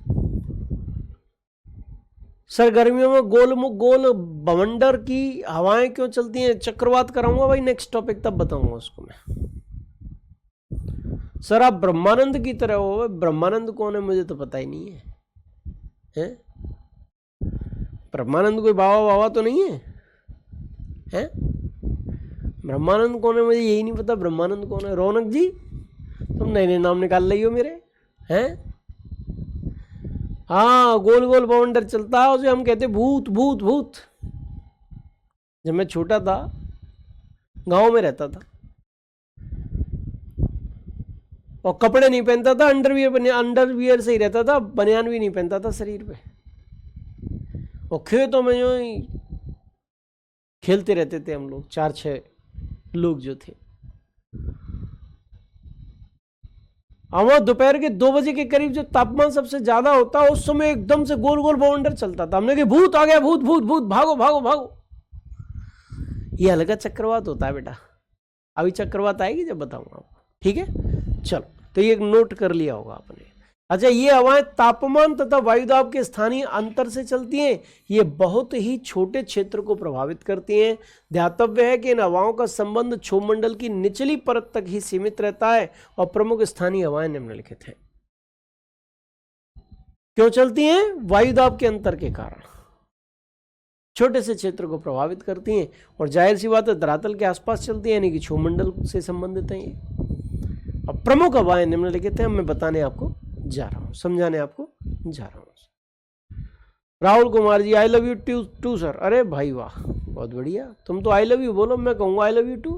सर गर्मियों में गोल बवंडर की हवाएं क्यों चलती हैं? चक्रवात कराऊंगा भाई नेक्स्ट टॉपिक, तब बताऊंगा उसको मैं। सर आप ब्रह्मानंद की तरह हो। ब्रह्मानंद कौन है मुझे तो पता ही नहीं है? ब्रह्मानंद कोई बाबा तो नहीं है? ब्रह्मानंद कौन है मुझे यही नहीं पता। ब्रह्मानंद कौन है? रौनक जी, तुम नए नए नाम निकाल रही हो मेरे, हैं? हाँ, गोल गोल बाउंडर चलता है, उसे हम कहते भूत भूत भूत। जब मैं छोटा था, गांव में रहता था और कपड़े नहीं पहनता था, अंडरवियर से ही रहता था, बनियान भी नहीं पहनता था शरीर पे, और खेतों में जो खेलते रहते थे हम लोग, 4-6 लोग जो थे। वहां दोपहर के 2 बजे के करीब जो तापमान सबसे ज्यादा होता है, उस समय एकदम से गोल गोल बाउंडर चलता था। हमने कहा भूत आ गया, भूत भूत भूत, भागो भागो भागो। ये हल्का चक्रवात होता है बेटा, अभी चक्रवात आएगी जब बताऊंगा आपको, ठीक है? चलो, तो ये नोट कर लिया होगा आपने। अच्छा, ये हवाएं तापमान तथा वायुदाब के स्थानीय अंतर से चलती हैं। ये बहुत ही छोटे क्षेत्र को प्रभावित करती हैं। ध्यातव्य है कि इन हवाओं का संबंध क्षोभमंडल की निचली परत तक ही सीमित रहता है, और प्रमुख स्थानीय हवाएं निम्नलिखित हैं। क्यों चलती हैं? वायुदाब के अंतर के कारण छोटे से क्षेत्र को प्रभावित करती हैं, और जाहिर सी बात है धरातल के आसपास चलती है, यानी कि क्षोभमंडल से संबंधित है ये। अब प्रमुख हवाएं निम्नलिखित हैं, मैं बताने आपको जा रहा हूं, समझाने आपको जा रहा हूं। Rahul Kumar ji, I love you too sir. अरे भाई वाह, बहुत बढ़िया। तुम तो आई लव यू बोलो, मैं कहूँगा आई लव यू टू।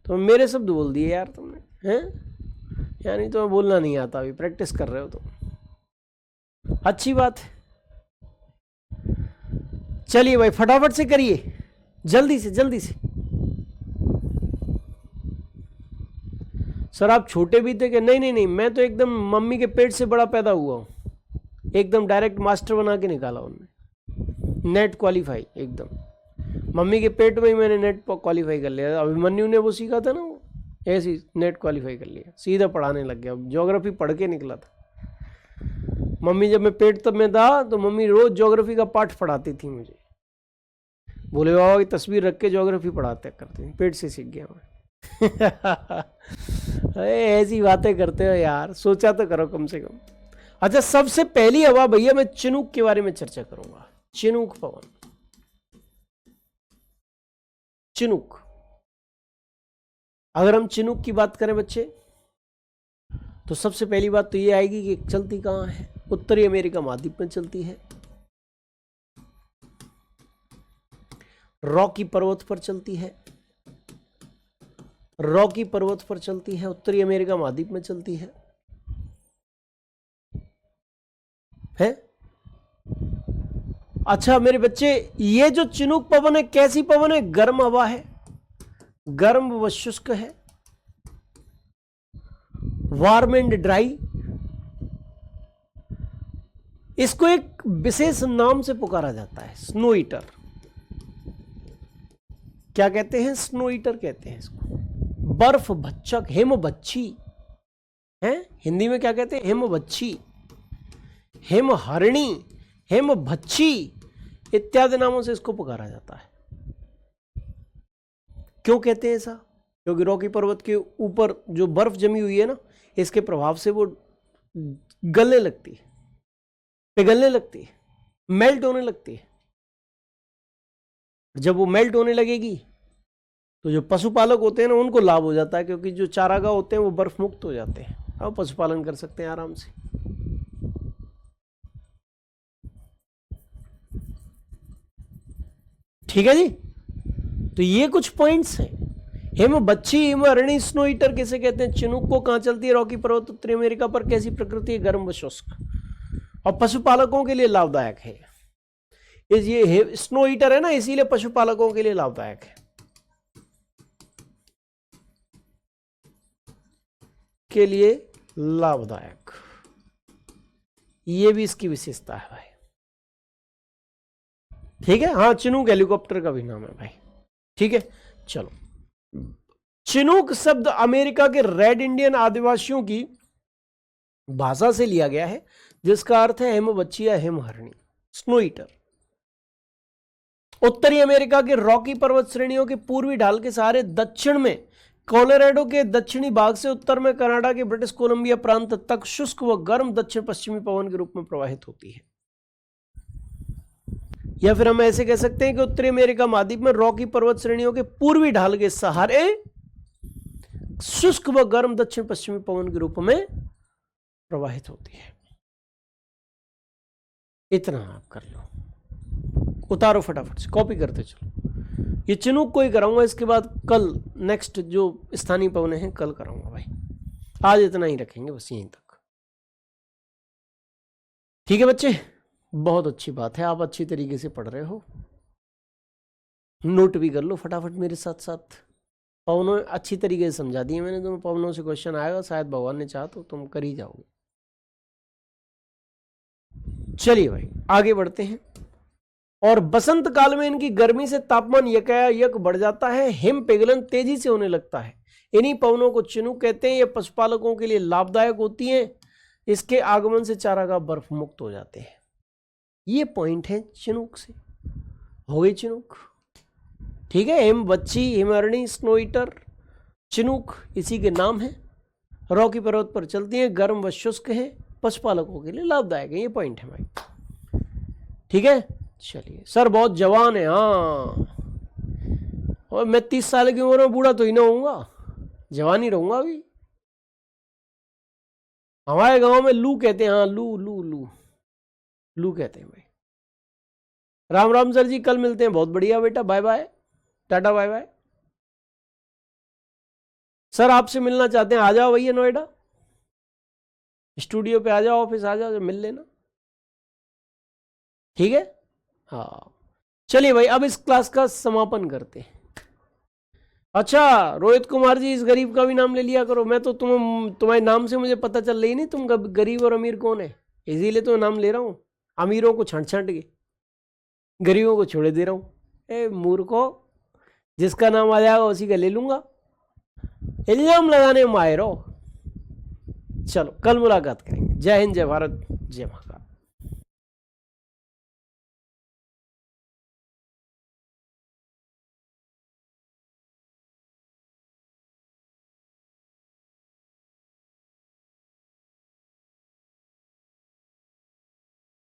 तो मेरे शब्द बोल दिए यार तुमने, हैं? यानी तुम्हें बोलना नहीं आता, अभी प्रैक्टिस कर रहे हो तुम, अच्छी बात है। चलिए भाई फटाफट से करिए, जल्दी से जल्दी से। सर आप छोटे भी थे कि? नहीं, मैं तो एकदम मम्मी के पेट से बड़ा पैदा हुआ हूँ, एकदम डायरेक्ट मास्टर बना के निकाला उन्होंने, नेट क्वालिफाई एकदम। मम्मी के पेट में ही मैंने नेट क्वालिफाई कर लिया। अभिमन्यु ने वो सीखा था ना, वो ऐसे नेट क्वालिफाई कर लिया, सीधा पढ़ाने लग गया। ज्योग्राफी पढ़ के निकला था। मम्मी जब मैं पेट तब में था तो मम्मी रोज ज्योग्राफी का पाठ पढ़ाती थी मुझे, भोले बाबा की तस्वीर रख के ज्योग्राफी पढ़ाते करते हैं, पेट से सीख गया मैं। ऐसी बातें करते हो यार, सोचा तो करो कम से कम। अच्छा, सबसे पहली हवा भैया मैं चिनूक के बारे में चर्चा करूंगा। चिनूक पवन, चिनूक। अगर हम चिनूक की बात करें बच्चे, तो सबसे पहली बात तो ये आएगी कि चलती कहां है। उत्तरी अमेरिका महाद्वीप में चलती है, रॉकी पर्वत पर चलती है, रॉकी पर्वत पर चलती है, उत्तरी अमेरिका महाद्वीप में चलती है। अच्छा मेरे बच्चे, ये जो चिनूक पवन है कैसी पवन है? गर्म हवा है, गर्म व शुष्क है, वार्म एंड ड्राई। इसको एक विशेष नाम से पुकारा जाता है, स्नो ईटर। क्या कहते हैं? स्नो ईटर कहते हैं इसको। बर्फ भक्षक, हिम बच्छी है, हिंदी में क्या कहते हैं? हिम बच्छी, हिम हरणी, हिम भच्छी इत्यादि नामों से इसको पुकारा जाता है। क्यों कहते हैं ऐसा? क्योंकि रॉकी पर्वत के ऊपर जो बर्फ जमी हुई है ना, इसके प्रभाव से वो गलने लगती है, पिघलने लगती है, मेल्ट होने लगती है। जब वो मेल्ट होने लगेगी तो जो पशुपालक होते हैं ना, उनको लाभ हो जाता है, क्योंकि जो चारागाह होते हैं वो बर्फ मुक्त हो जाते हैं, अब पशुपालन कर सकते हैं आराम से। ठीक है जी। तो ये कुछ पॉइंट्स हैं। हिम बच्छी, हिम हरणी, स्नो ईटर किसे कहते हैं? चिनूक को कहां चलती है? रॉकी पर्वत, उत्तरी अमेरिका पर। कैसी प्रकृति है? गर्म व शुष्क, और पशुपालकों के लिए लाभदायक है। ये स्नो ईटर है ना, इसीलिए पशुपालकों के लिए लाभदायक है, के लिए लाभदायक। ये भी इसकी विशेषता है भाई। ठीक है। हाँ, चिनूक हेलीकॉप्टर का भी नाम है भाई। ठीक है, चलो। चिनूक शब्द अमेरिका के रेड इंडियन आदिवासियों की भाषा से लिया गया है, जिसका अर्थ है हिम बच्छी या हिम हरणी, स्नो ईटर। उत्तरी अमेरिका के रॉकी पर्वत श्रेणियों के पूर्वी ढाल के सहारे दक्षिण में कोलोराडो के दक्षिणी भाग से उत्तर में कनाडा के ब्रिटिश कोलंबिया प्रांत तक शुष्क व गर्म दक्षिण पश्चिमी पवन के रूप में प्रवाहित होती है। या फिर हम ऐसे कह सकते हैं कि उत्तरी अमेरिका महाद्वीप में रॉकी पर्वत श्रेणियों के पूर्वी ढाल के सहारे शुष्क व गर्म दक्षिण पश्चिमी पवन के रूप में प्रवाहित होती है। इतना आप कर लो, उतारो फटाफट से, कॉपी करते चलो। ये चिनूक को ही कराऊंगा, इसके बाद कल नेक्स्ट जो स्थानीय पवन है कल कराऊंगा भाई। आज इतना ही रखेंगे बस, यहीं तक। ठीक है बच्चे, बहुत अच्छी बात है, आप अच्छी तरीके से पढ़ रहे हो। नोट भी कर लो फटाफट मेरे साथ साथ। पवनों अच्छी तरीके से समझा दिए मैंने तुम्हें। पवनों से क्वेश्चन आएगा, शायद भगवान ने चाहा तो तुम कर ही जाओगे। चलिए भाई आगे बढ़ते हैं। और बसंत काल में इनकी गर्मी से तापमान यकायक बढ़ जाता है, हिम पिघलन तेजी से होने लगता है। इन्हीं पवनों को चिनूक कहते हैं। ये पशुपालकों के लिए लाभदायक होती हैं। इसके आगमन से चारागाह बर्फ मुक्त हो जाते हैं। ये पॉइंट है चिनूक से। हो गई चिनूक। ठीक है, हिम बच्छी, हिम हरणी, स्नो ईटर, चिनूक इसी के नाम है। रॉकी पर्वत पर चलती हैं, गर्म व शुष्क है, पशुपालकों के लिए लाभदायक है। ये पॉइंट है भाई। ठीक है, चलिए। सर बहुत जवान है। हाँ, और मैं 30 साल की उम्र में बूढ़ा तो ही ना होऊंगा, जवान ही रहूंगा अभी। हमारे गांव में लू कहते हैं। हाँ, लू लू लू लू कहते हैं भाई। राम राम सर जी, कल मिलते हैं। बहुत बढ़िया बेटा, bye bye, tata bye bye. Sir आपसे मिलना चाहते हैं, आ जाओ भैया नोएडा, स्टूडियो पे आ जाओ, ऑफिस आ जाओ, मिल लेना। ठीक है, हाँ। चलिए भाई, अब इस क्लास का समापन करते हैं। अच्छा रोहित कुमार जी, इस गरीब का भी नाम ले लिया करो। मैं तो तुम्हारे नाम से मुझे पता चल रही नहीं तुम गरीब और अमीर कौन है, इसीलिए तो नाम ले रहा हूँ। अमीरों को छांट छांट के गरीबों को छोड़े दे रहा हूँ। ए मूर्खो, जिसका नाम आ जाएगा उसी का ले लूंगा। इल्जाम लगाने में माहिर हो। चलो कल मुलाकात करेंगे। जय हिंद, जय भारत, जय महाकाल।